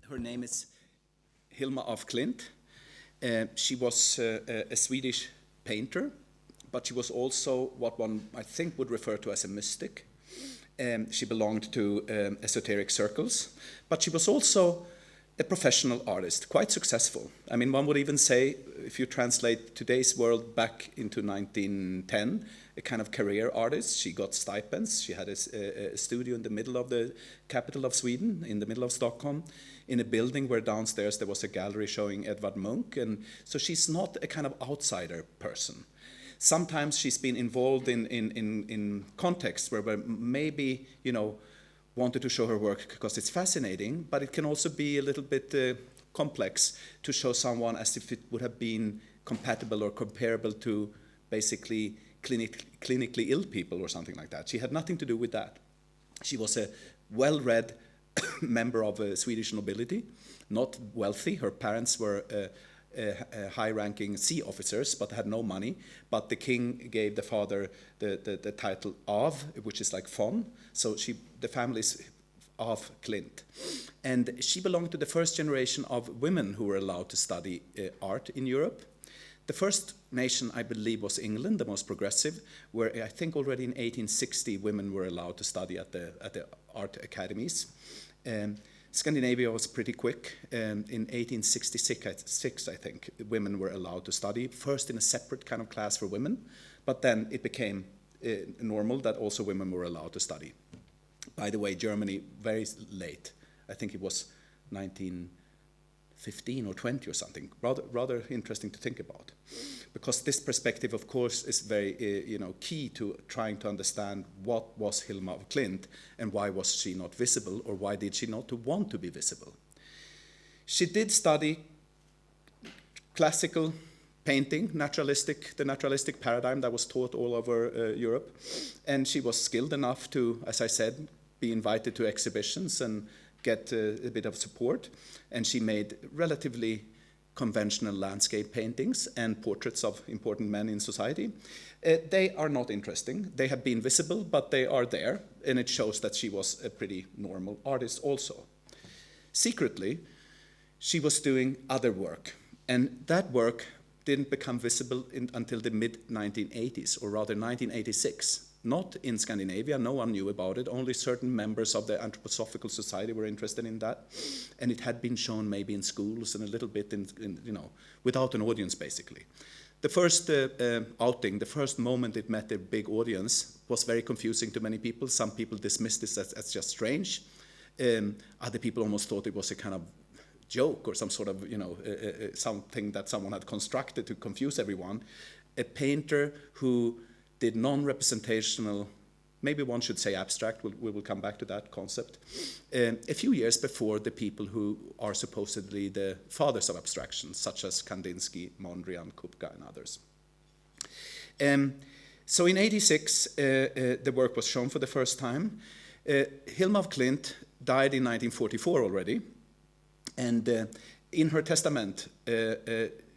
Her name is Hilma of Klint. She was a Swedish painter, but she was also what one, I think, would refer to as a mystic. She belonged to esoteric circles, but she was also a professional artist, quite successful. I mean, one would even say, if you translate today's world back into 1910, a kind of career artist. She got stipends. She had a studio in the middle of the capital of Sweden, in the middle of Stockholm, in a building where downstairs there was a gallery showing Edvard Munch. And so she's not a kind of outsider person. Sometimes she's been involved in contexts where maybe, you know, wanted to show her work because it's fascinating, but it can also be a little bit complex to show someone as if it would have been compatible or comparable to basically clinically ill people or something like that. She had nothing to do with that. She was a well-read member of Swedish nobility, not wealthy. Her parents were high-ranking sea officers, but had no money. But the king gave the father the title of, which is like von. So the family is of Klint. And she belonged to the first generation of women who were allowed to study art in Europe. The first nation, I believe, was England, the most progressive, where I think already in 1860 women were allowed to study at the art academies. Scandinavia was pretty quick. In 1866, I think, women were allowed to study, first in a separate kind of class for women, but then it became normal that also women were allowed to study. By the way, Germany, very late, I think it was 1915 or 20 or something, rather interesting to think about. Because this perspective, of course, is very key to trying to understand what was Hilma of Klint and why was she not visible, or why did she not want to be visible. She did study classical painting, the naturalistic paradigm that was taught all over Europe, and she was skilled enough to, as I said, be invited to exhibitions and get a bit of support, and she made relatively conventional landscape paintings and portraits of important men in society. They are not interesting. They have been visible, but they are there, and it shows that she was a pretty normal artist also. Secretly, she was doing other work, and that work didn't become visible until the mid-1980s, or rather 1986. Not in Scandinavia, no one knew about it, only certain members of the Anthroposophical Society were interested in that, and it had been shown maybe in schools and a little bit without an audience basically. The first outing, the first moment it met a big audience was very confusing to many people. Some people dismissed this as just strange. Other people almost thought it was a kind of joke or some sort of, something that someone had constructed to confuse everyone. A painter who did non-representational, maybe one should say abstract, we will come back to that concept, a few years before the people who are supposedly the fathers of abstraction, such as Kandinsky, Mondrian, Kupka, and others. So in '86, the work was shown for the first time. Hilma of Klint died in 1944 already, and in her testament,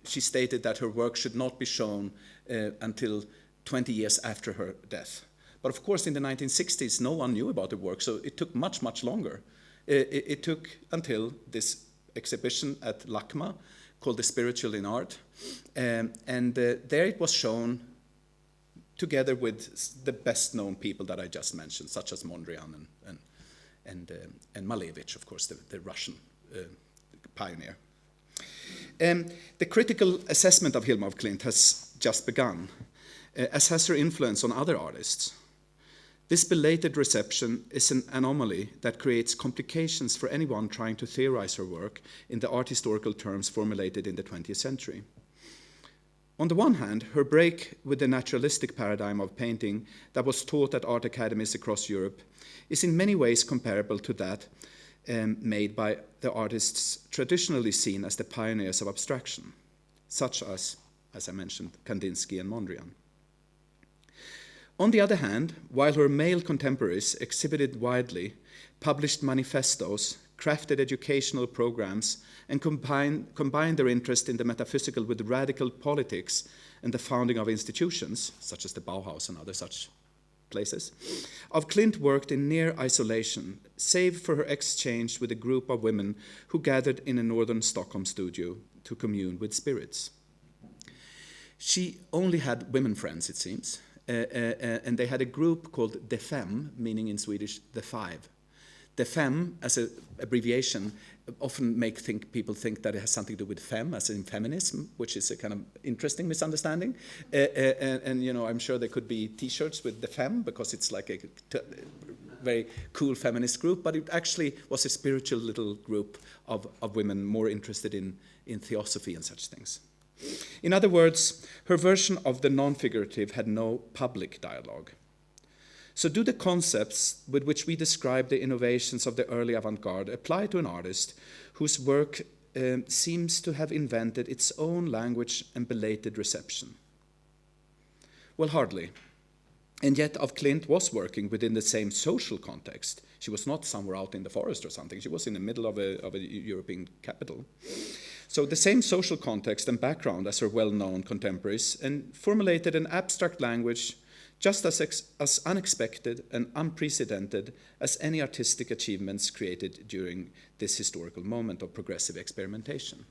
she stated that her work should not be shown until 20 years after her death. But of course, in the 1960s, no one knew about the work, so it took much, much longer. It took until this exhibition at LACMA called The Spiritual in Art, and there it was shown together with the best-known people that I just mentioned, such as Mondrian and Malevich, of course, the Russian pioneer. The critical assessment of Hilma of Klint has just begun, as has her influence on other artists. This belated reception is an anomaly that creates complications for anyone trying to theorize her work in the art historical terms formulated in the 20th century. On the one hand, her break with the naturalistic paradigm of painting that was taught at art academies across Europe is in many ways comparable to that made by the artists traditionally seen as the pioneers of abstraction, such as I mentioned, Kandinsky and Mondrian. On the other hand, while her male contemporaries exhibited widely, published manifestos, crafted educational programs, and combined their interest in the metaphysical with radical politics and the founding of institutions, such as the Bauhaus and other such places. Of Klint worked in near isolation, save for her exchange with a group of women who gathered in a northern Stockholm studio to commune with spirits. She only had women friends, it seems, and they had a group called De Fem, meaning in Swedish, the five. De Fem, as an abbreviation, often people think that it has something to do with femme, as in feminism, which is a kind of interesting misunderstanding. And you know, I'm sure there could be T-shirts with De Fem, because it's like a very cool feminist group, but it actually was a spiritual little group of women more interested in theosophy and such things. In other words, her version of the non-figurative had no public dialogue. So do the concepts with which we describe the innovations of the early avant-garde apply to an artist whose work seems to have invented its own language and belated reception? Well, hardly. And yet of Klint was working within the same social context. She was not somewhere out in the forest or something. She was in the middle of a European capital. So the same social context and background as her well-known contemporaries, and formulated an abstract language just as unexpected and unprecedented as any artistic achievements created during this historical moment of progressive experimentation.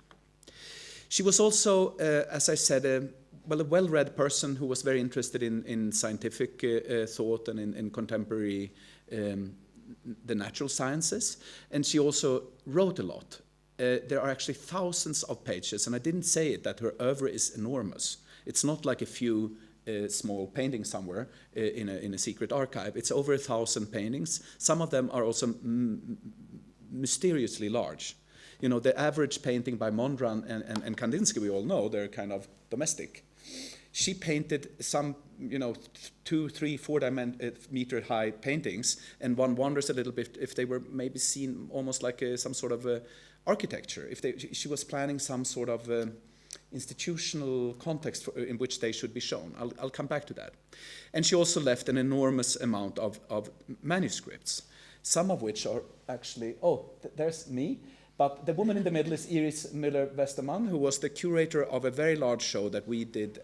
She was also, as I said, a well-read person who was very interested in scientific thought and in contemporary, the natural sciences, and she also wrote a lot. There are actually thousands of pages, and I didn't say it, that her oeuvre is enormous. It's not like a few small painting somewhere in a secret archive. It's over 1,000 paintings. Some of them are also mysteriously large. You know, the average painting by Mondrian and Kandinsky, we all know, they're kind of domestic. She painted some, 2, 3, 4 meter high paintings, and one wonders a little bit if they were maybe seen almost like some sort of architecture. She was planning some sort of institutional context in which they should be shown. I'll come back to that. And she also left an enormous amount of manuscripts, some of which are actually, there's me, but the woman in the middle is Iris Müller-Westermann, who was the curator of a very large show that we did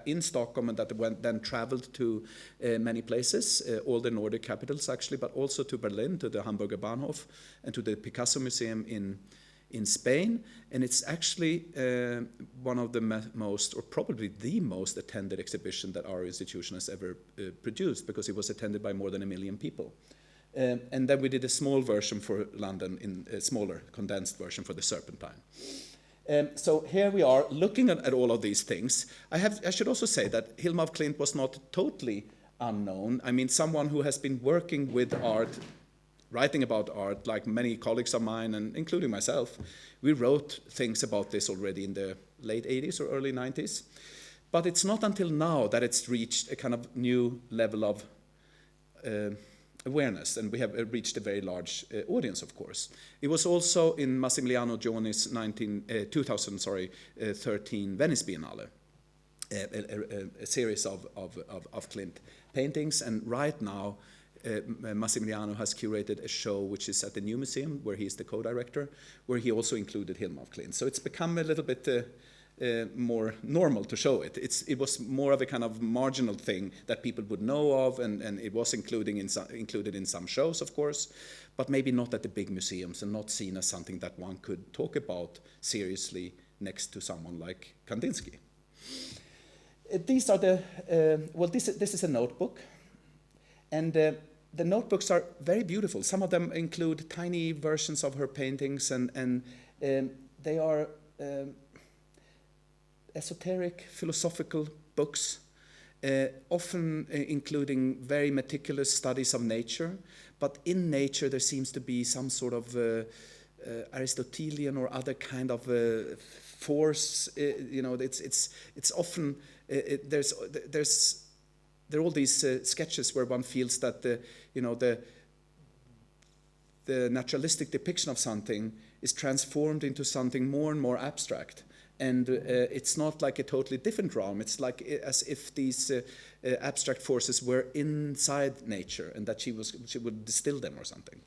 in Stockholm, and that then traveled to many places, all the Nordic capitals actually, but also to Berlin, to the Hamburger Bahnhof, and to the Picasso Museum in Spain, and it's actually one of the most, or probably the most attended exhibition that our institution has ever produced, because it was attended by more than 1 million people. And then we did a small version for London, in a smaller, condensed version for the Serpentine. So here we are, looking at all of these things. I should also say that Hilma af Klint was not totally unknown. I mean, someone who has been working with art, writing about art, like many colleagues of mine, and including myself, we wrote things about this already in the late 80s or early 90s. But it's not until now that it's reached a kind of new level of awareness, and we have reached a very large audience, of course. It was also in Massimiliano Gioni's 2013 Venice Biennale, a series of Klint paintings, and right now Massimiliano has curated a show which is at the New Museum, where he is the co-director, where he also included Hilma af Klint. So it's become a little bit more normal to show it. It was more of a kind of marginal thing that people would know of, and it was included in some shows, of course, but maybe not at the big museums, and not seen as something that one could talk about seriously next to someone like Kandinsky. These are this is a notebook, and the notebooks are very beautiful. Some of them include tiny versions of her paintings, and they are esoteric, philosophical books, often including very meticulous studies of nature. But in nature, there seems to be some sort of Aristotelian or other kind of force. It's often there are all these sketches where one feels that the naturalistic depiction of something is transformed into something more and more abstract. And it's not like a totally different realm. It's like as if these abstract forces were inside nature, and that she would distill them or something.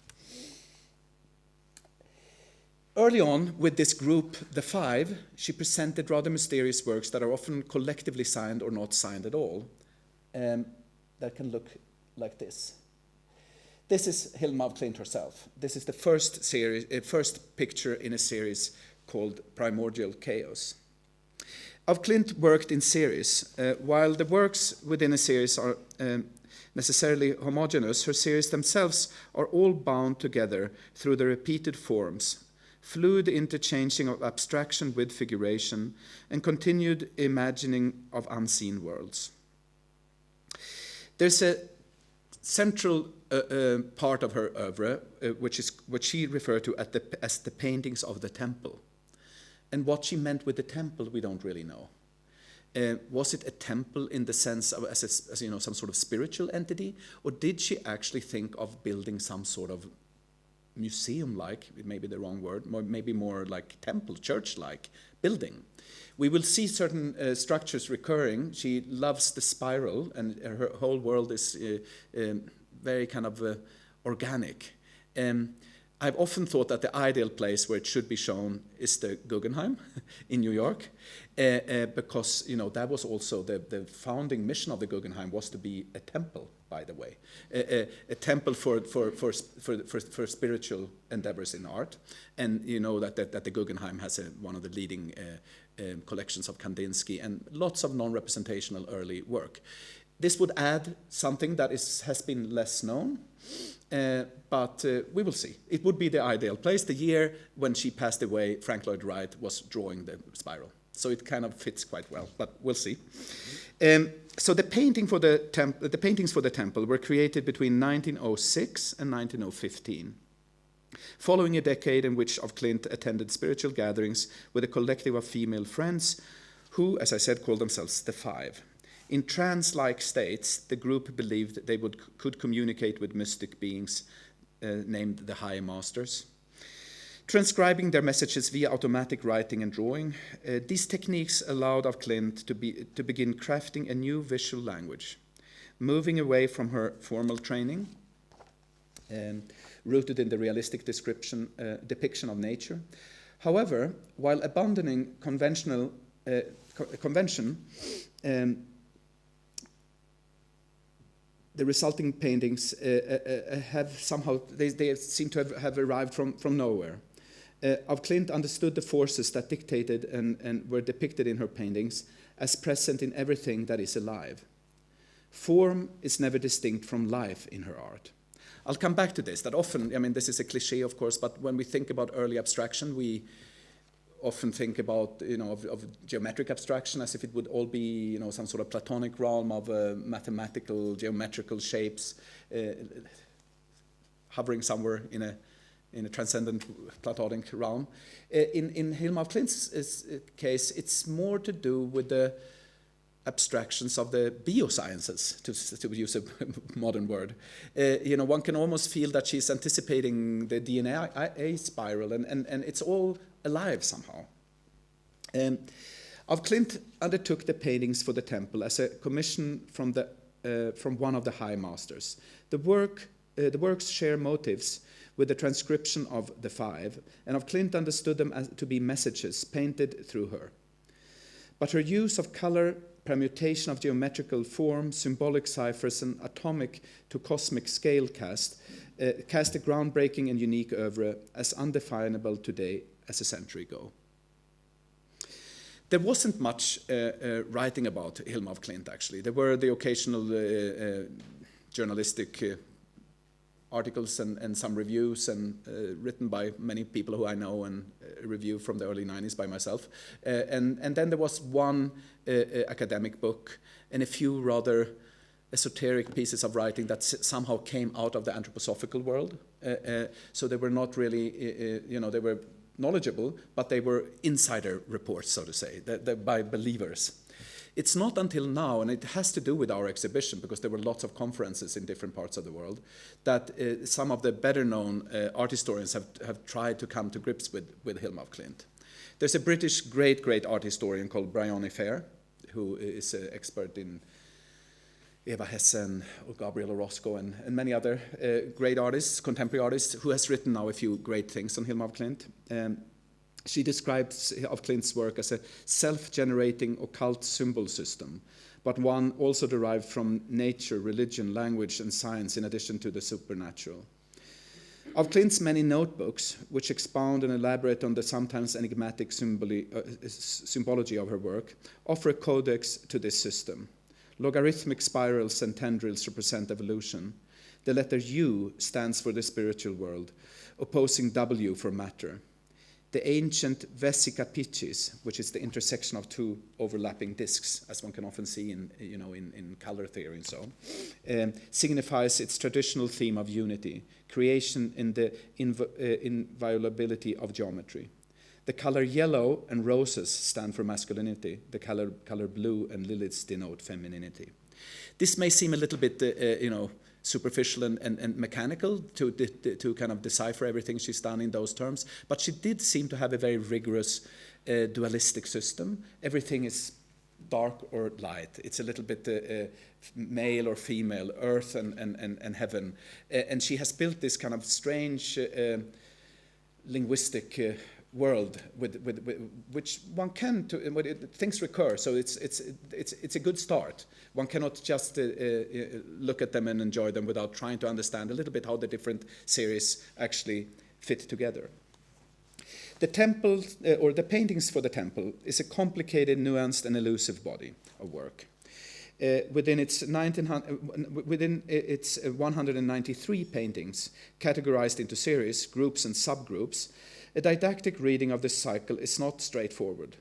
Early on, with this group, the Five, she presented rather mysterious works that are often collectively signed or not signed at all, that can look like this. This is Hilma af Klint herself. This is the first picture in a series called Primordial Chaos. Af Klint worked in series. While the works within a series are necessarily homogeneous, her series themselves are all bound together through the repeated forms, fluid interchanging of abstraction with figuration, and continued imagining of unseen worlds. There's a central part of her oeuvre, which is what she referred to as the paintings of the temple. And what she meant with the temple, we don't really know. Was it a temple in the sense of as some sort of spiritual entity, or did she actually think of building some sort of museum-like, it may be the wrong word, maybe more like temple, church-like building? We will see certain structures recurring. She loves the spiral, and her whole world is very kind of organic. I've often thought that the ideal place where it should be shown is the Guggenheim in New York, because that was also the founding mission of the Guggenheim was to be a temple, by the way, a temple for spiritual endeavors in art, and that the Guggenheim has one of the leading collections of Kandinsky and lots of non-representational early work. This would add something that has been less known. But we will see. It would be the ideal place. The year when she passed away, Frank Lloyd Wright was drawing the spiral. So it kind of fits quite well, but we'll see. So the paintings for the temple were created between 1906 and 1915, following a decade in which af Klint attended spiritual gatherings with a collective of female friends who, as I said, called themselves the Five. In trance-like states, the group believed they could communicate with mystic beings named the High Masters, transcribing their messages via automatic writing and drawing. These techniques allowed af Klint to begin crafting a new visual language, moving away from her formal training, rooted in the realistic depiction of nature. However, while abandoning convention, the resulting paintings have somehow, they seem to have arrived from nowhere. Af Klint understood the forces that dictated and were depicted in her paintings as present in everything that is alive. Form is never distinct from life in her art. I'll come back to this, that often, this is a cliche of course, but when we think about early abstraction, we often think about, of geometric abstraction as if it would all be, some sort of Platonic realm of mathematical, geometrical shapes, hovering somewhere in a transcendent Platonic realm. In Hilma af Klint's case, it's more to do with the abstractions of the biosciences, to use a modern word. One can almost feel that she's anticipating the DNA spiral, and it's all alive somehow. Af Klint undertook the paintings for the temple as a commission from one of the High Masters. The works share motives with the transcription of the Five, and af Klint understood them as to be messages painted through her. But her use of color, permutation of geometrical form, symbolic ciphers, and atomic to cosmic scale cast a groundbreaking and unique oeuvre as undefinable today as a century ago. There wasn't much writing about Hilma af Klint, actually. There were the occasional journalistic articles and some reviews and written by many people who I know, and a review from the early 90s by myself. And then there was one academic book and a few rather esoteric pieces of writing that somehow came out of the anthroposophical world. So they were not really, they were knowledgeable, but they were insider reports, so to say, by believers. It's not until now, and it has to do with our exhibition, because there were lots of conferences in different parts of the world, that some of the better-known art historians have tried to come to grips with Hilma af Klint. There's a British great art historian called Briony Fair, who is an expert in Eva Hessen or Gabriel Orozco and many other great artists, contemporary artists, who has written now a few great things on Hilma af Klint. She describes af Klint's work as a self-generating occult symbol system, but one also derived from nature, religion, language, and science, in addition to the supernatural. Of Klint's many notebooks, which expound and elaborate on the sometimes enigmatic symbology of her work, offer a codex to this system. Logarithmic spirals and tendrils represent evolution. The letter U stands for the spiritual world, opposing W for matter. The ancient vesica piscis, which is the intersection of two overlapping disks, as one can often see in color theory and so on, signifies its traditional theme of unity, creation in the inviolability of geometry. The color yellow and roses stand for masculinity. The color blue and lilies denote femininity. This may seem a little bit, superficial and mechanical to kind of decipher everything she's done in those terms, but she did seem to have a very rigorous dualistic system. Everything is dark or light. It's a little bit male or female, earth and heaven. And she has built this kind of strange linguistic world with which one can things recur, so it's a good start. One cannot just look at them and enjoy them without trying to understand a little bit how the different series actually fit together. The temple, or the paintings for the temple, is a complicated, nuanced, and elusive body of work. Within its 193 paintings, categorized into series, groups, and subgroups, a didactic reading of this cycle is not straightforward.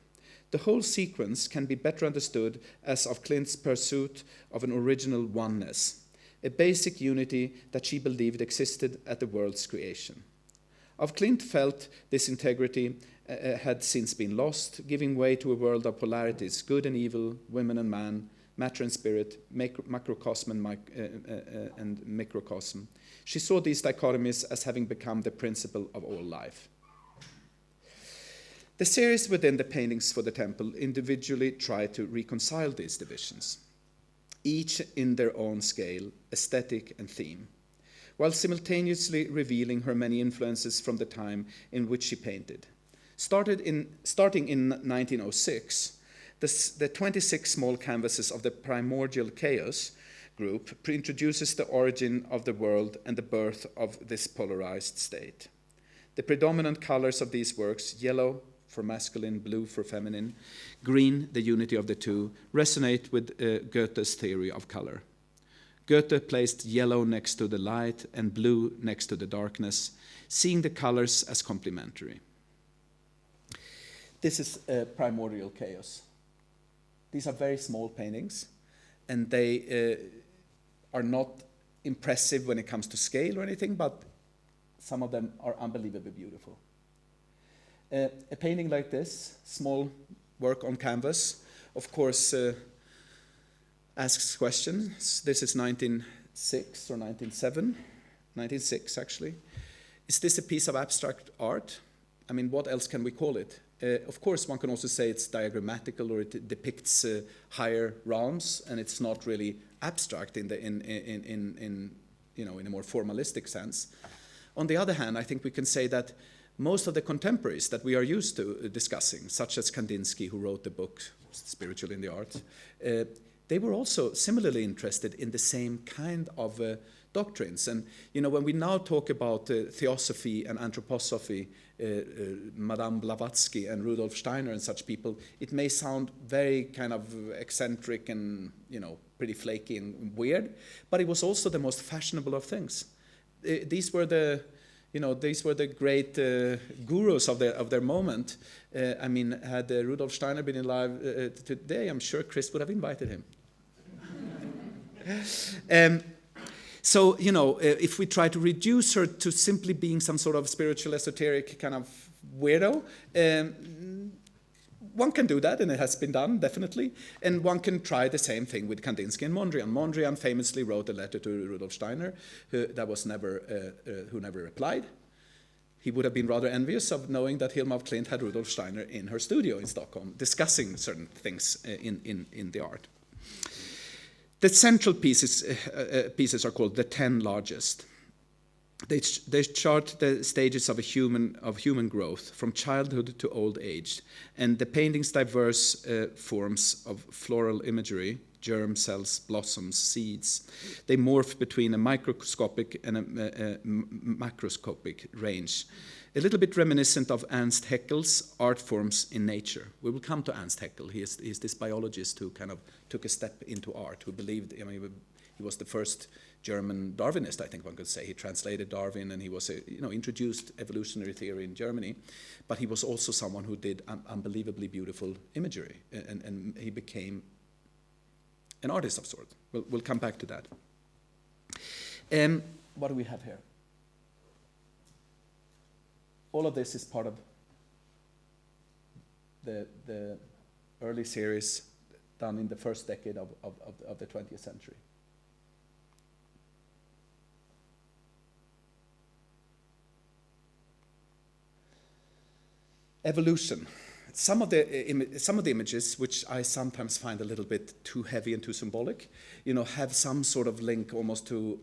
The whole sequence can be better understood as of Klint's pursuit of an original oneness, a basic unity that she believed existed at the world's creation. Of Klint felt this integrity had since been lost, giving way to a world of polarities, good and evil, women and man, matter and spirit, macrocosm and microcosm. She saw these dichotomies as having become the principle of all life. The series within the paintings for the temple individually try to reconcile these divisions, each in their own scale, aesthetic, and theme, while simultaneously revealing her many influences from the time in which she painted. Starting in 1906, the 26 small canvases of the Primordial Chaos group introduces the origin of the world and the birth of this polarized state. The predominant colors of these works, yellow for masculine, blue for feminine, green, the unity of the two, resonate with Goethe's theory of color. Goethe placed yellow next to the light and blue next to the darkness, seeing the colors as complementary. This is Primordial Chaos. These are very small paintings, and they are not impressive when it comes to scale or anything, but some of them are unbelievably beautiful. A painting like this, small work on canvas, of course, asks questions. This is 1906 or 1907, 1906 actually. Is this a piece of abstract art? I mean, what else can we call it? Of course, one can also say it's diagrammatical, or it depicts higher realms, and it's not really abstract in a more formalistic sense. On the other hand, I think we can say that most of the contemporaries that we are used to discussing, such as Kandinsky, who wrote the book Spiritual in the Arts, they were also similarly interested in the same kind of doctrines. And when we now talk about theosophy and anthroposophy, Madame Blavatsky and Rudolf Steiner and such people, it may sound very kind of eccentric and pretty flaky and weird, but it was also the most fashionable of things. These were the great gurus of their moment. I mean, had Rudolf Steiner been alive today, I'm sure Chris would have invited him. So, if we try to reduce her to simply being some sort of spiritual, esoteric kind of weirdo, one can do that, and it has been done, definitely. And one can try the same thing with Kandinsky and Mondrian. Mondrian famously wrote a letter to Rudolf Steiner who never replied. He would have been rather envious of knowing that Hilma of Klint had Rudolf Steiner in her studio in Stockholm, discussing certain things in the art. The central pieces are called the 10 largest. They chart the stages of human growth, from childhood to old age, and the painting's diverse forms of floral imagery, germ cells, blossoms, seeds. They morph between a microscopic and a macroscopic range. A little bit reminiscent of Ernst Haeckel's art forms in nature. We will come to Ernst Haeckel. He is this biologist who kind of took a step into art, who believed, I mean, he was the first German Darwinist, I think one could say. He translated Darwin, and he was, introduced evolutionary theory in Germany. But he was also someone who did unbelievably beautiful imagery, and he became an artist of sorts. We'll come back to that. What do we have here? All of this is part of the early series done in the first decade of the 20th century. Evolution. Some of the images, which I sometimes find a little bit too heavy and too symbolic, have some sort of link almost to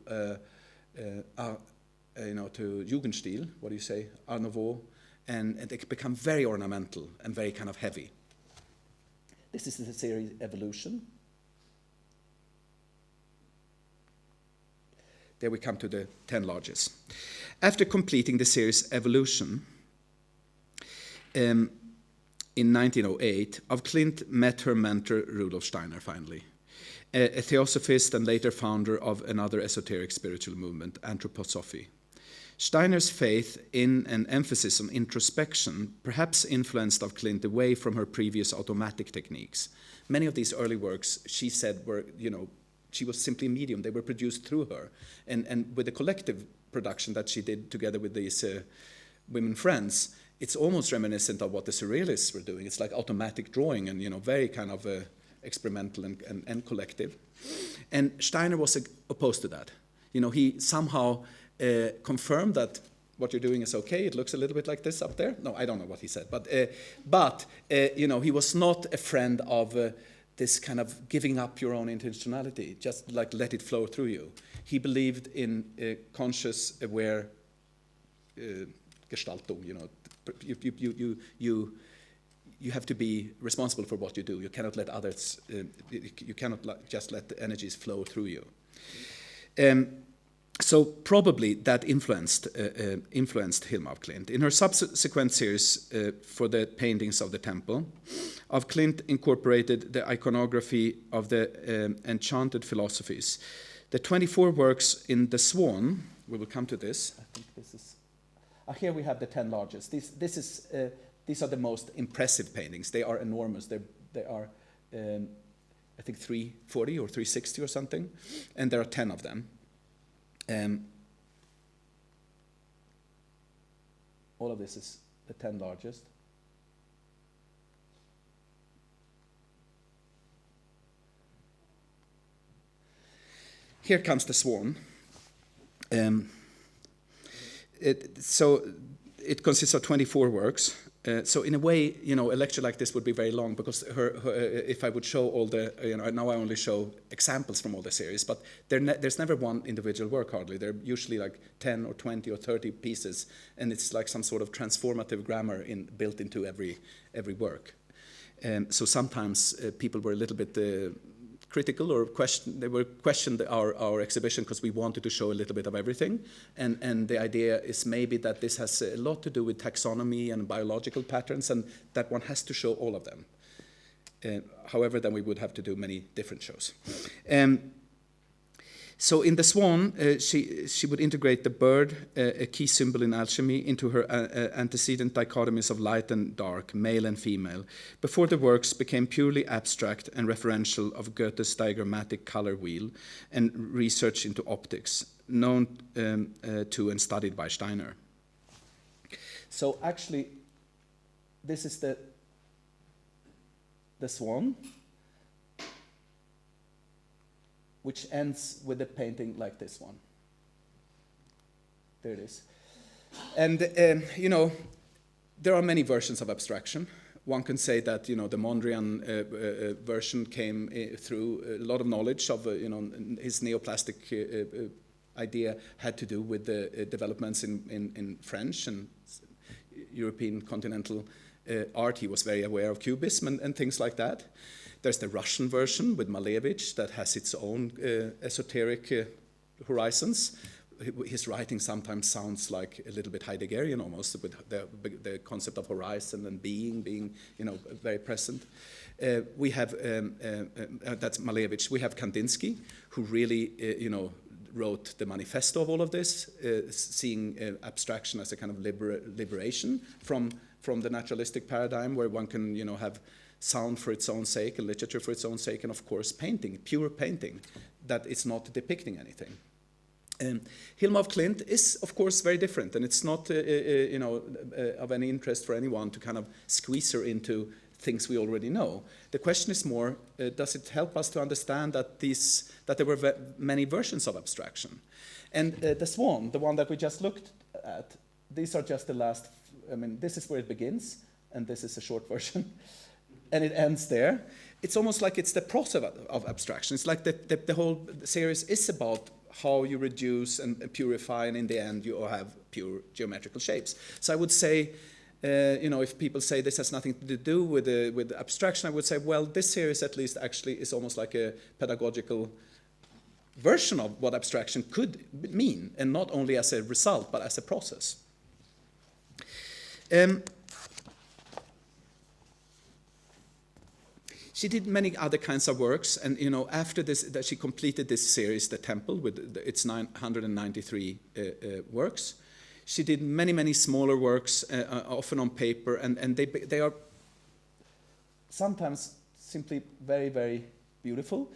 to Jugendstil, what do you say, Art Nouveau, and they become very ornamental and very kind of heavy. This is the series Evolution. There we come to the 10 largest. After completing the series Evolution, in 1908, of Klint met her mentor Rudolf Steiner finally, a theosophist and later founder of another esoteric spiritual movement, Anthroposophy. Steiner's faith in and emphasis on introspection perhaps influenced of Klint away from her previous automatic techniques. Many of these early works, she said, were, she was simply a medium. They were produced through her. And with the collective production that she did together with these women friends, it's almost reminiscent of what the Surrealists were doing. It's like automatic drawing and, very kind of experimental and collective. And Steiner was opposed to that. He somehow confirmed that what you're doing is okay. It looks a little bit like this up there. No, I don't know what he said. But he was not a friend of this kind of giving up your own intentionality, just like let it flow through you. He believed in conscious, aware Gestaltung, you have to be responsible for what you do. You cannot let others, you cannot just let the energies flow through you. So probably that influenced Hilma af Klint. In her subsequent series for the paintings of the temple, af Klint incorporated the iconography of the enchanted philosophies. The 24 works in the Swan, we will come to this. I think this is. Here we have the 10 largest. These are the most impressive paintings. They are enormous. They are, I think, 340 or 360 or something, and there are 10 of them. All of this is the 10 largest. Here comes the Swan. So it consists of 24 works. So in a way, a lecture like this would be very long because if I would show all the, now I only show examples from all the series, but there's never one individual work hardly. They're usually like 10 or 20 or 30 pieces, and it's like some sort of transformative grammar built into every work. So sometimes people were a little bit critical or questioned our exhibition because we wanted to show a little bit of everything, and the idea is maybe that this has a lot to do with taxonomy and biological patterns, and that one has to show all of them. However, then we would have to do many different shows. So in the Swan, she would integrate the bird, a key symbol in alchemy, into her antecedent dichotomies of light and dark, male and female, before the works became purely abstract and referential of Goethe's diagrammatic color wheel and research into optics, known to and studied by Steiner. So actually, this is the Swan, which ends with a painting like this one. There it is. And, there are many versions of abstraction. One can say that, the Mondrian version came through a lot of knowledge of, his neoplastic idea had to do with the developments in French and European continental art, he was very aware of Cubism and things like that. There's the Russian version with Malevich that has its own esoteric horizons. His writing sometimes sounds like a little bit Heideggerian almost, with the concept of horizon and being very present. We have, that's Malevich. We have Kandinsky, who really, wrote the manifesto of all of this, seeing abstraction as a kind of liberation from the naturalistic paradigm, where one can, have sound for its own sake and literature for its own sake, and of course painting, pure painting, that is not depicting anything. Hilma of Klint is, of course, very different, and it's not, of any interest for anyone to kind of squeeze her into things we already know. The question is more, does it help us to understand that there were many versions of abstraction? And the Swan, the one that we just looked at, these are just the last, this is where it begins, and this is a short version, and it ends there. It's almost like it's the process of abstraction. It's like the whole series is about how you reduce and purify, and in the end you have pure geometrical shapes. So I would say, if people say this has nothing to do with abstraction, I would say, well, this series at least actually is almost like a pedagogical version of what abstraction could mean, and not only as a result, but as a process. She did many other kinds of works, and after this, that she completed this series, The Temple, with its 993 works. She did many smaller works, often on paper, and they are sometimes simply very beautiful.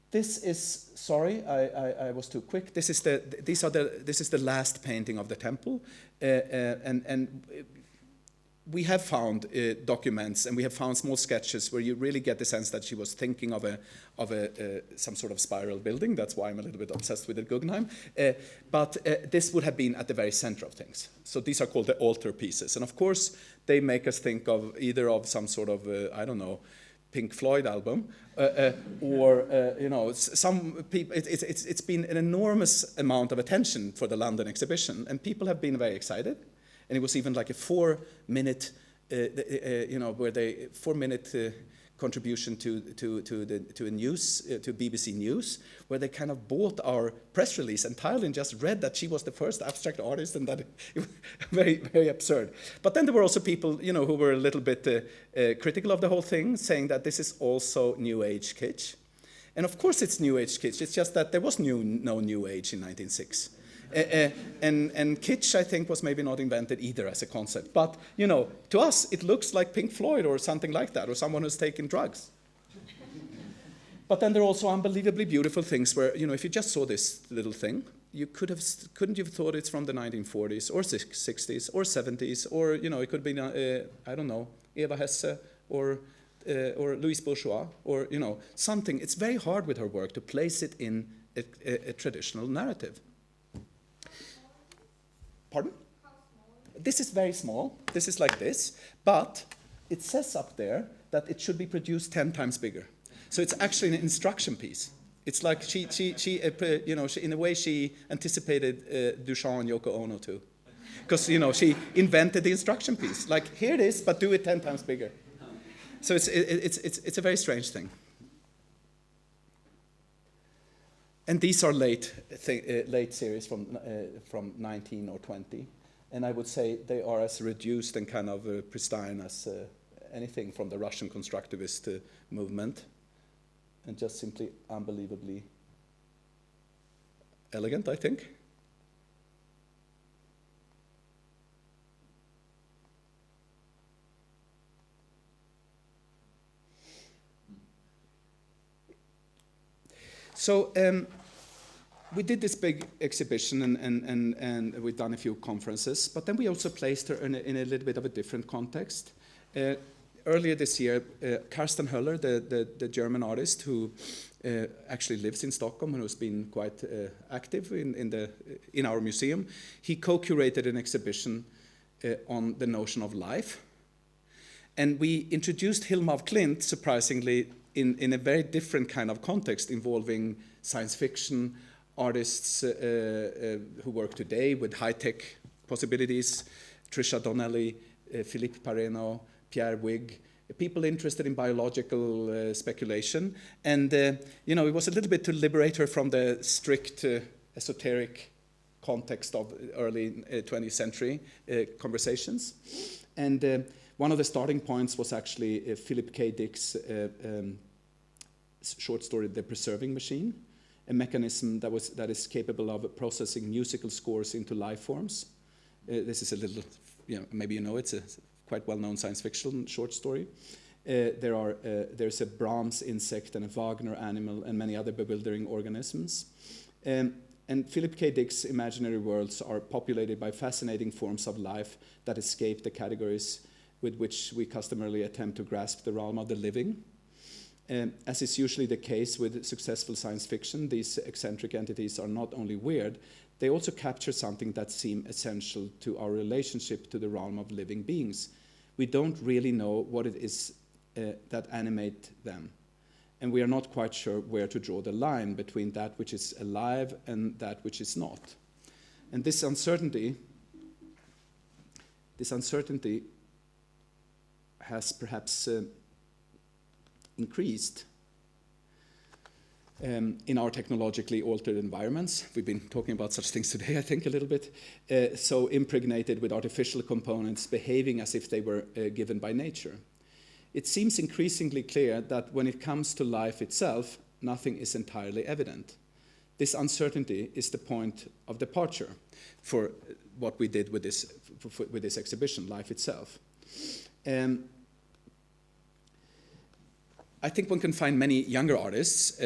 This is, sorry, I was too quick. This is the last painting of the temple, and we have found documents, and we have found small sketches where you really get the sense that she was thinking of some sort of spiral building. That's why I'm a little bit obsessed with the Guggenheim. But this would have been at the very center of things. So these are called the altar pieces, and of course they make us think of either of some sort of I don't know, Pink Floyd album, or some people. It's been an enormous amount of attention for the London exhibition, and people have been very excited. And it was even like a 4-minute, 4-minute contribution to BBC News, where they kind of bought our press release entirely and just read that she was the first abstract artist, and that it was very absurd. But then there were also people, who were a little bit critical of the whole thing, saying that this is also New Age kitsch. And of course it's New Age kitsch. It's just that there was no New Age in 1906. And kitsch, I think, was maybe not invented either as a concept. But, to us, it looks like Pink Floyd or something like that, or someone who's taken drugs. But then there are also unbelievably beautiful things where, if you just saw this little thing, you couldn't you have thought it's from the 1940s or 60s or 70s, or, it could be, I don't know, Eva Hesse or Louise Bourgeois, or, something. It's very hard with her work to place it in a traditional narrative. Pardon? How small? This is very small. This is like this. But it says up there that it should be produced 10 times bigger. So it's actually an instruction piece. It's like she in a way she anticipated Duchamp and Yoko Ono too. Because, she invented the instruction piece. Like, here it is, but do it 10 times bigger. So it's a very strange thing. And these are late series from 19 or 20, and I would say they are as reduced and kind of pristine as anything from the Russian constructivist movement, and just simply unbelievably elegant, I think. So we did this big exhibition, and we've done a few conferences, but then we also placed her in a little bit of a different context. Earlier this year, Carsten Höller, the German artist who actually lives in Stockholm and who's been quite active in our museum, he co-curated an exhibition on the notion of life. And we introduced Hilma of Klint, surprisingly, in a very different kind of context, involving science fiction artists who work today with high-tech possibilities, Trisha Donnelly, Philippe Pareno, Pierre Wigg, people interested in biological speculation. And, it was a little bit to liberate her from the strict esoteric context of early 20th century conversations. And one of the starting points was actually Philip K. Dick's short story, The Preserving Machine, a mechanism that is capable of processing musical scores into life forms. This is a little, maybe it's a quite well-known science fiction short story. There's a Brahms insect and a Wagner animal and many other bewildering organisms. And Philip K. Dick's imaginary worlds are populated by fascinating forms of life that escape the categories with which we customarily attempt to grasp the realm of the living. As is usually the case with successful science fiction, these eccentric entities are not only weird, they also capture something that seems essential to our relationship to the realm of living beings. We don't really know what it is that animate them, and we are not quite sure where to draw the line between that which is alive and that which is not. And this uncertainty has perhaps increased in our technologically altered environments. We've been talking about such things today, I think, a little bit. So impregnated with artificial components behaving as if they were given by nature. It seems increasingly clear that when it comes to life itself, nothing is entirely evident. This uncertainty is the point of departure for what we did with this exhibition, life itself. I think one can find many younger artists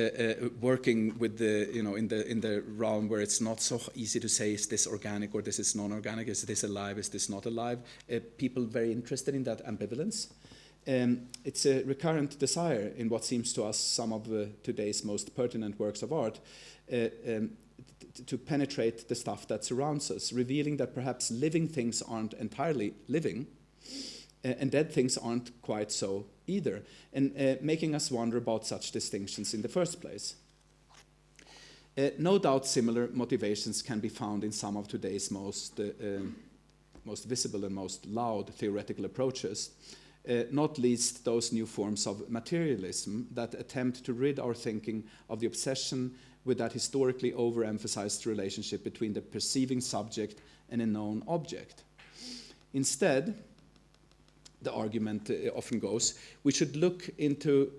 working with in the realm where it's not so easy to say, is this organic or this is non-organic, is this alive, is this not alive? People very interested in that ambivalence. It's a recurrent desire in what seems to us some of today's most pertinent works of art to penetrate the stuff that surrounds us, revealing that perhaps living things aren't entirely living, and dead things aren't quite so either, and making us wonder about such distinctions in the first place. No doubt similar motivations can be found in some of today's most visible and most loud theoretical approaches, not least those new forms of materialism that attempt to rid our thinking of the obsession with that historically overemphasized relationship between the perceiving subject and a known object. Instead, the argument often goes, we should look into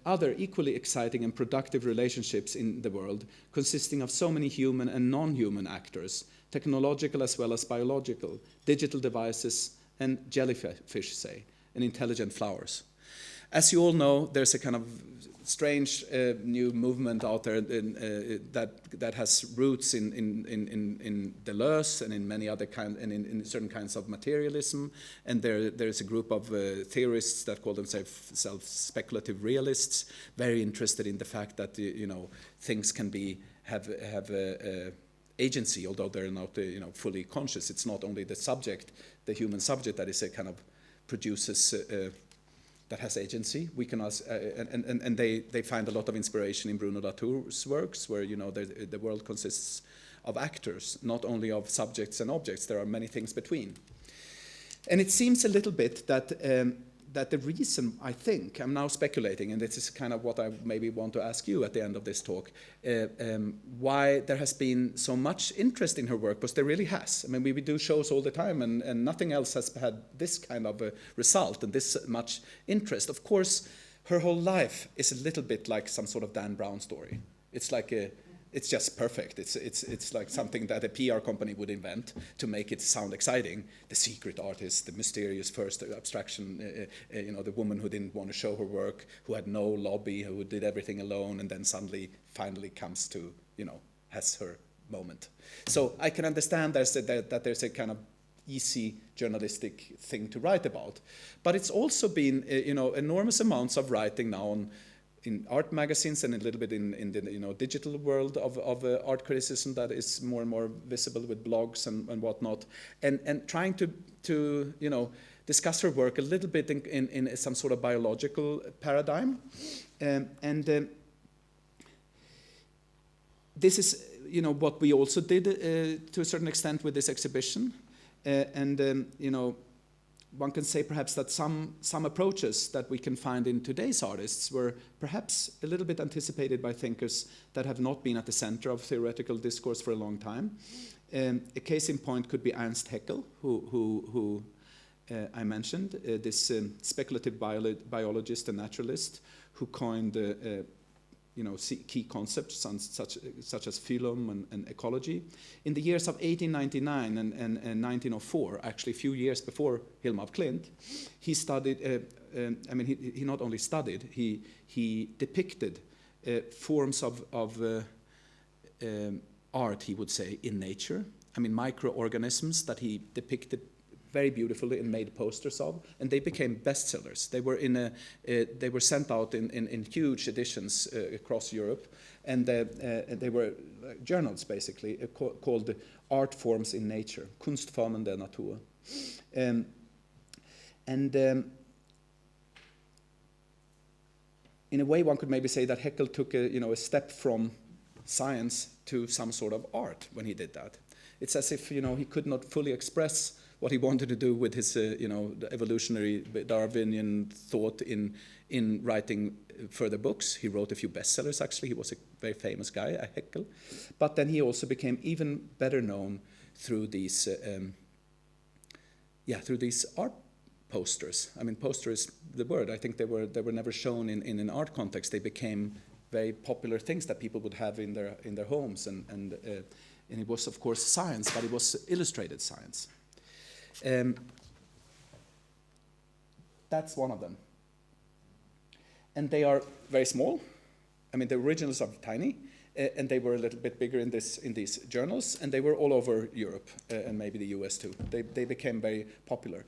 other equally exciting and productive relationships in the world, consisting of so many human and non-human actors, technological as well as biological, digital devices, and jellyfish, say, and intelligent flowers. As you all know, there's a kind of strange new movement out there that has roots in Deleuze and in many other kinds, and in certain kinds of materialism. And there's a group of theorists that call themselves speculative realists, very interested in the fact that things can have agency, although they're not fully conscious. It's not only the subject, the human subject, that is a kind of produces. That has agency. We can ask, and they find a lot of inspiration in Bruno Latour's works, where the world consists of actors, not only of subjects and objects. There are many things between. And it seems a little bit that the reason, I think, I'm now speculating, and this is kind of what I maybe want to ask you at the end of this talk, why there has been so much interest in her work, because there really has. I mean, we do shows all the time, and nothing else has had this kind of a result and this much interest. Of course, her whole life is a little bit like some sort of Dan Brown story. It's like it's just perfect. It's like something that a PR company would invent to make it sound exciting. The secret artist, the mysterious first abstraction, the woman who didn't want to show her work, who had no lobby, who did everything alone, and then finally comes to, has her moment. So I can understand that there's a kind of easy journalistic thing to write about. But it's also been, enormous amounts of writing now in art magazines and a little bit in the digital world of art criticism that is more and more visible with blogs and whatnot, and trying to discuss her work a little bit in some sort of biological paradigm, and this is what we also did to a certain extent with this exhibition, and one can say perhaps that some approaches that we can find in today's artists were perhaps a little bit anticipated by thinkers that have not been at the center of theoretical discourse for a long time. A case in point could be Ernst Haeckel, who I mentioned, this speculative biologist and naturalist who coined key concepts such as phylum and ecology. In the years of 1899 and 1904, actually a few years before Hilma af Klint, he studied, he not only studied, he depicted forms of art, he would say, in nature. I mean, microorganisms that he depicted very beautifully and made posters of, and they became bestsellers. They were sent out in huge editions across Europe, and they were journals basically called Artforms in Nature, Kunstformen der Natur, in a way one could maybe say that Haeckel took a step from science to some sort of art when he did that. It's as if he could not fully express what he wanted to do with his, the evolutionary Darwinian thought in writing further books. He wrote a few bestsellers, actually. He was a very famous guy, Haeckel. But then he also became even better known through these, art posters. I mean, poster is the word. I think they were never shown in an art context. They became very popular things that people would have in their homes, and it was, of course, science, but it was illustrated science. That's one of them. And they are very small. I mean, the originals are tiny, and they were a little bit bigger in these journals, and they were all over Europe, and maybe the US too. They became very popular.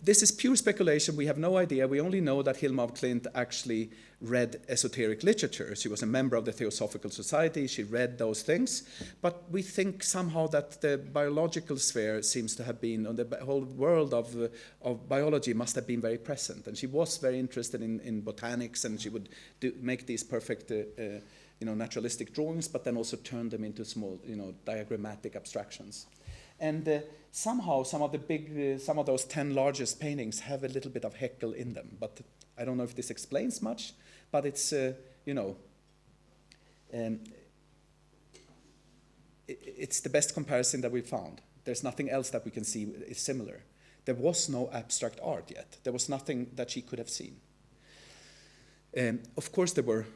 This is pure speculation. We have no idea. We only know that Hilma af Klint actually read esoteric literature. She was a member of the Theosophical Society. She read those things. But we think somehow that the biological sphere seems to have been, or the whole world of biology must have been very present. And she was very interested in botanics, and she would make these perfect naturalistic drawings, but then also turn them into small, diagrammatic abstractions. And somehow some of those 10 largest paintings have a little bit of Haeckel in them. But I don't know if this explains much, but it's, it's the best comparison that we found. There's nothing else that we can see is similar. There was no abstract art yet. There was nothing that she could have seen. Of course, there were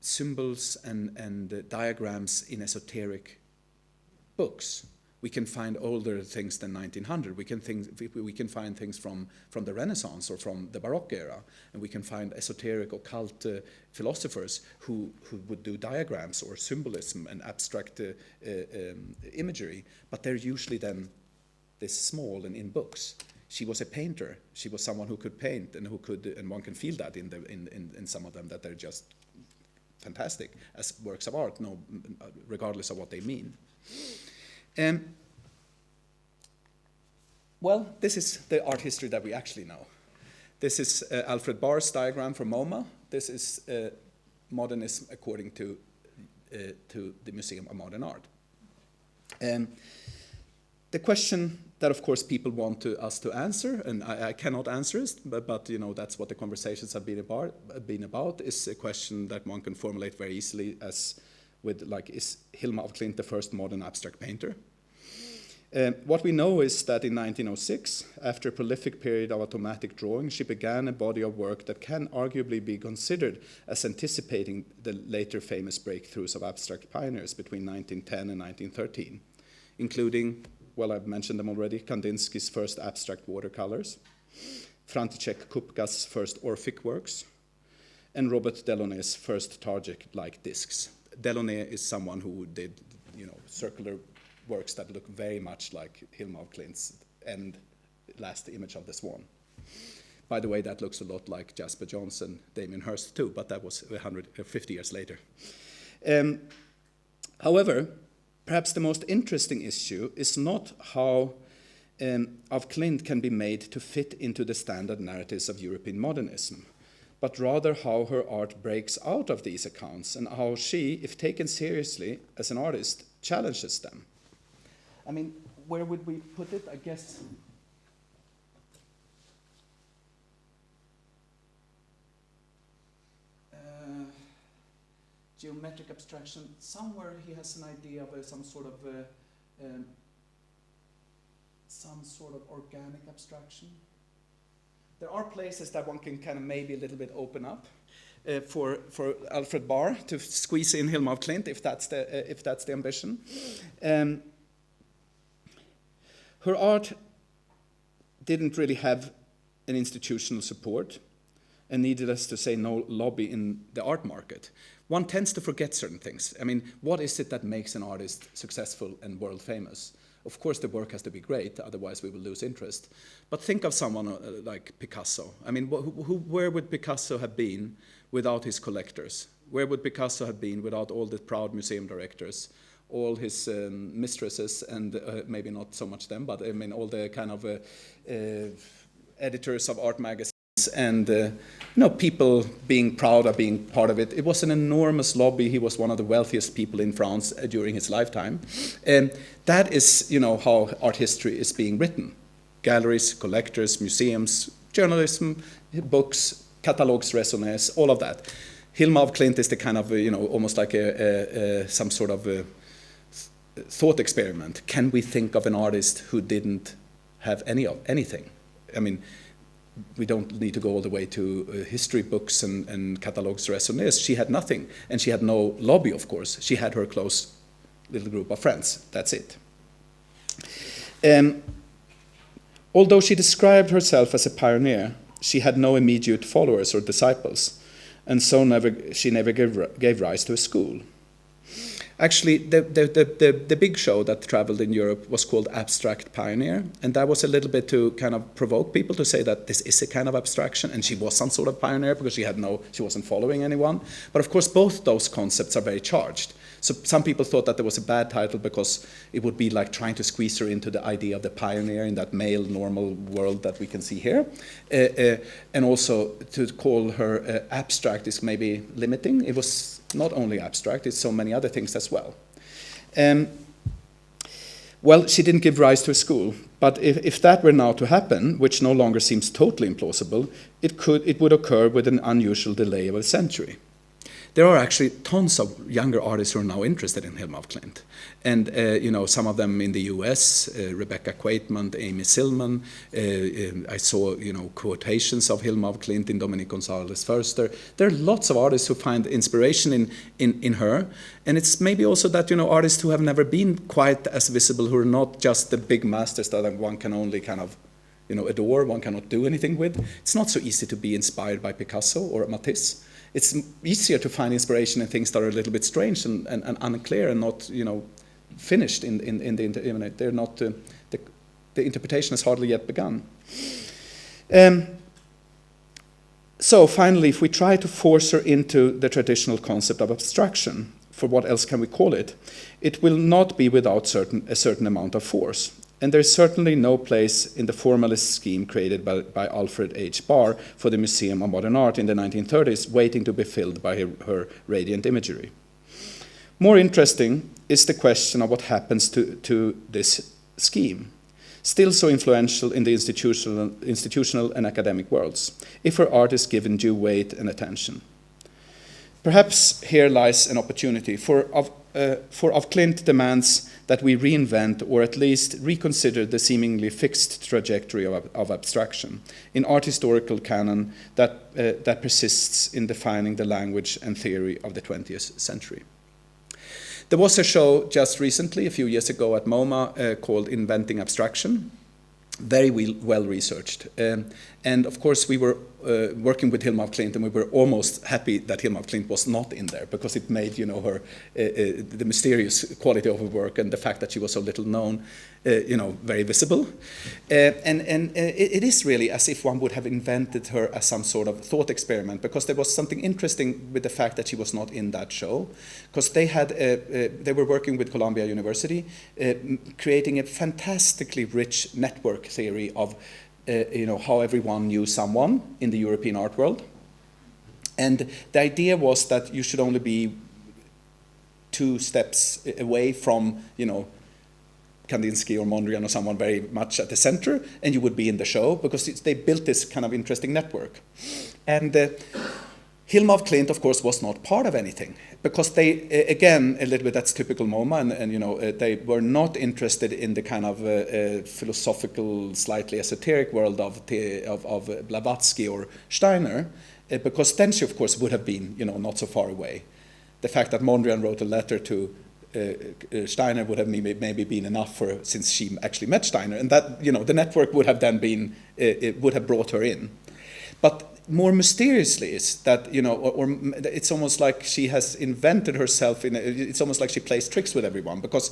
symbols and diagrams in esoteric books. We can find older things than 1900. We can find things from the Renaissance or from the Baroque era, and we can find esoteric occult philosophers who would do diagrams or symbolism and abstract imagery, but they're usually then this small and in books. She was a painter. She was someone who could paint and and one can feel that in some of them, that they're just fantastic as works of art, regardless of what they mean. Well, this is the art history that we actually know. This is Alfred Barr's diagram from MoMA. This is modernism according to the Museum of Modern Art. The question that, of course, people want us to answer, and I cannot answer it, but that's what the conversations have been about, is a question that one can formulate very easily as with, is Hilma af Klint the first modern abstract painter? What we know is that in 1906, after a prolific period of automatic drawing, she began a body of work that can arguably be considered as anticipating the later famous breakthroughs of abstract pioneers between 1910 and 1913, including, well, I've mentioned them already, Kandinsky's first abstract watercolors, František Kupka's first Orphic works, and Robert Delaunay's first Target-like discs. Delaunay is someone who did, circular works that look very much like Hilma af Klint's and last image of the swan. By the way, that looks a lot like Jasper Johns and Damien Hirst too, but that was 150 years later. However, perhaps the most interesting issue is not how af Klint can be made to fit into the standard narratives of European modernism, but rather how her art breaks out of these accounts and how she, if taken seriously as an artist, challenges them. I mean, where would we put it? I guess geometric abstraction. Somewhere he has an idea of some sort of organic abstraction. There are places that one can kind of maybe a little bit open up for Alfred Barr to squeeze in Hilma of Klint, if that's the ambition. Her art didn't really have an institutional support, and needless to say, no lobby in the art market. One tends to forget certain things. I mean, what is it that makes an artist successful and world famous? Of course, the work has to be great, otherwise we will lose interest. But think of someone like Picasso. I mean, where would Picasso have been without his collectors? Where would Picasso have been without all the proud museum directors, all his mistresses, and maybe not so much them, but I mean all the kind of editors of art magazines, and people being proud of being part of it. It was an enormous lobby. He was one of the wealthiest people in France during his lifetime. That is, how art history is being written. Galleries, collectors, museums, journalism, books, catalogues, raisonnés, all of that. Hilma of Klint is the kind of, almost like some sort of thought experiment. Can we think of an artist who didn't have anything? I mean, we don't need to go all the way to history books and catalogues, raisonnés. She had nothing, and she had no lobby, of course. She had her close little group of friends. That's it. Although she described herself as a pioneer, she had no immediate followers or disciples, and so she never gave rise to a school. Actually, the big show that traveled in Europe was called Abstract Pioneer, and that was a little bit to kind of provoke people to say that this is a kind of abstraction, and she was some sort of pioneer because she wasn't following anyone. But of course, both those concepts are very charged. So some people thought that there was a bad title because it would be like trying to squeeze her into the idea of the pioneer in that male normal world that we can see here. And also to call her abstract is maybe limiting. It was not only abstract, it's so many other things as well. Well, she didn't give rise to a school, but if that were now to happen, which no longer seems totally implausible, it would occur with an unusual delay of a century. There are actually tons of younger artists who are now interested in Hilma of Klint. And, some of them in the US, Rebecca Quaitman, Amy Silman. I saw, quotations of Hilma of Klint in Dominique Gonzalez Förster. There are lots of artists who find inspiration in her. And it's maybe also that, artists who have never been quite as visible, who are not just the big masters that one can only kind of, adore, one cannot do anything with. It's not so easy to be inspired by Picasso or Matisse. It's easier to find inspiration in things that are a little bit strange and unclear and not, finished in the they're not the interpretation has hardly yet begun. So finally, if we try to force her into the traditional concept of abstraction, for what else can we call it? It will not be without a certain amount of force. And there's certainly no place in the formalist scheme created by Alfred H. Barr for the Museum of Modern Art in the 1930s waiting to be filled by her radiant imagery. More interesting is the question of what happens to this scheme, still so influential in the institutional and academic worlds, if her art is given due weight and attention. Perhaps here lies an opportunity, for of Klint demands that we reinvent or at least reconsider the seemingly fixed trajectory of abstraction in art historical canon that persists in defining the language and theory of the 20th century. There was a show just recently, a few years ago at MoMA, called Inventing Abstraction, very well researched. And of course we were working with Hilma of Klint, and we were almost happy that Hilma of Klint was not in there, because it made her the mysterious quality of her work and the fact that she was so little known very visible. And it is really as if one would have invented her as some sort of thought experiment, because there was something interesting with the fact that she was not in that show, because they were working with Columbia University, creating a fantastically rich network theory of how everyone knew someone in the European art world. And the idea was that you should only be 2 steps away from, Kandinsky or Mondrian or someone very much at the center, and you would be in the show, because they built this kind of interesting network. And Hilma of Klint, of course, was not part of anything, because they, again, a little bit that's typical MoMA, and you know, they were not interested in the kind of philosophical, slightly esoteric world of Blavatsky or Steiner, because then she, of course, would have been, you know, not so far away. The fact that Mondrian wrote a letter to Steiner would have maybe been enough for, since she actually met Steiner, and that, you know, the network would have then been, it would have brought her in. But more mysteriously is that, you know, or it's almost like she has invented herself, it's almost like she plays tricks with everyone, because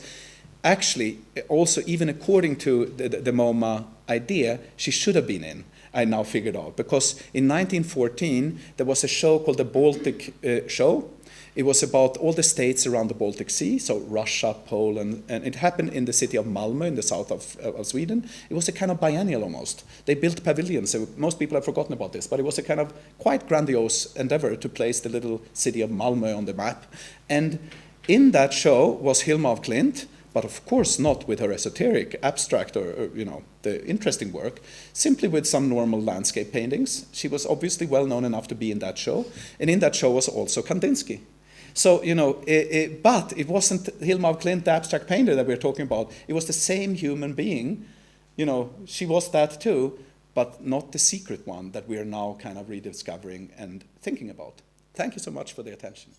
actually, also, even according to the MoMA idea, she should have been in, I now figured out, because in 1914, there was a show called the Baltic Show. It was about all the states around the Baltic Sea, so Russia, Poland, and it happened in the city of Malmö in the south of Sweden. It was a kind of biennial almost. They built pavilions, so most people have forgotten about this, but it was a kind of quite grandiose endeavor to place the little city of Malmö on the map. And in that show was Hilma of Klint, but of course not with her esoteric, abstract, or you know, the interesting work, simply with some normal landscape paintings. She was obviously well known enough to be in that show, and in that show was also Kandinsky. So, you know, but it wasn't Hilma of Klint, the abstract painter that we're talking about. It was the same human being. You know, she was that too, but not the secret one that we are now kind of rediscovering and thinking about. Thank you so much for the attention.